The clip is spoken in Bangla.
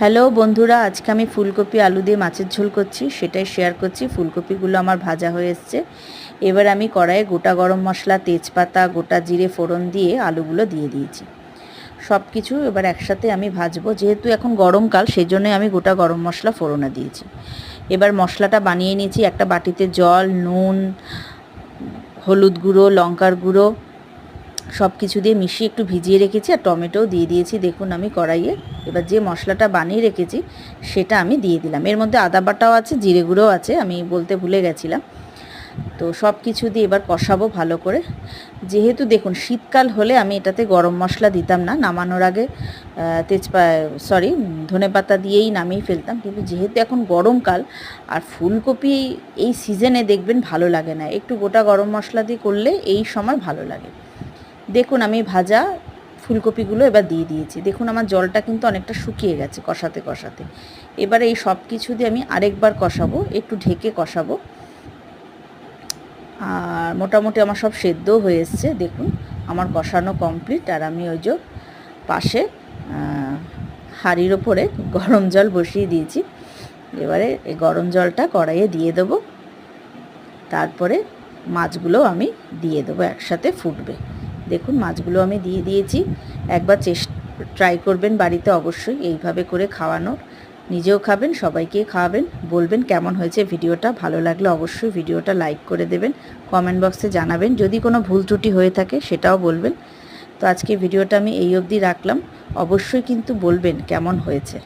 হ্যালো বন্ধুরা, আজকে আমি ফুলকপি আলু দিয়ে মাছের ঝোল করছি, সেটাই শেয়ার করছি। ফুলকপিগুলো আমার ভাজা হয়ে এসছে। এবার আমি কড়াইয়ে গোটা গরম মশলা, তেজপাতা, গোটা জিরে ফোড়ন দিয়ে আলুগুলো দিয়ে দিয়েছি। সব কিছু এবার একসাথে আমি ভাজবো। যেহেতু এখন গরমকাল, সেই জন্যই আমি গোটা গরম মশলা ফোড়নে দিয়েছি। এবার মশলাটা বানিয়ে নিয়েছি। একটা বাটিতে জল, নুন, হলুদ গুঁড়ো, লঙ্কার গুঁড়ো সব কিছু দিয়ে মিশিয়ে একটু ভিজিয়ে রেখেছি, আর টমেটোও দিয়ে দিয়েছি। দেখুন আমি কড়াইয়ে এবার যে মশলাটা বানিয়ে রেখেছি সেটা আমি দিয়ে দিলাম। এর মধ্যে আদা বাটাও আছে, জিরে গুঁড়োও আছে, আমি বলতে ভুলে গেছিলাম। তো সব কিছু দিয়ে এবার কষাবো ভালো করে। যেহেতু দেখুন শীতকাল হলে আমি এটাতে গরম মশলা দিতাম না, নামানোর আগে ধনেপাতা দিয়েই নামিয়ে ফেলতাম। কিন্তু যেহেতু এখন গরমকাল আর ফুলকপি এই সিজনে দেখবেন ভালো লাগে না, একটু গোটা গরম মশলা দিয়ে করলে এই সময় ভালো লাগে। দেখুন আমি ভাজা ফুলকপিগুলো এবার দিয়ে দিয়েছি। দেখুন আমার জলটা কিন্তু অনেকটা শুকিয়ে গেছে কষাতে কষাতে। এবারে এই সব কিছু দিয়ে আমি আরেকবার কষাবো, একটু ঢেকে কষাবো। আর মোটামুটি আমার সব সেদ্ধও হয়ে এসছে। দেখুন আমার কষানো কমপ্লিট। আর আমি ওই যে পাশে হাঁড়ির ওপরে গরম জল বসিয়ে দিয়েছি। এবারে এই গরম জলটা কড়াইয়ে দিয়ে দেবো। তারপরে মাছগুলো আমি দিয়ে দেবো, একসাথে ফুটবে। দেখুন মাছগুলো আমি দিয়ে দিয়েছি। একবার ট্রাই করবেন বাড়িতে অবশ্যই এইভাবে করে খাওয়ানোর। নিজেও খাবেন, সবাইকে খাওয়াবেন, বলবেন কেমন হয়েছে ভিডিওটা। ভালো লাগলে অবশ্যই ভিডিওটা লাইক করে দেবেন, কমেন্ট বক্সে জানাবেন। যদি কোনো ভুল ত্রুটি হয়ে থাকে সেটাও বলবেন। তো আজকে ভিডিওটা আমি এই অবধি রাখলাম। অবশ্যই কিন্তু বলবেন কেমন হয়েছে।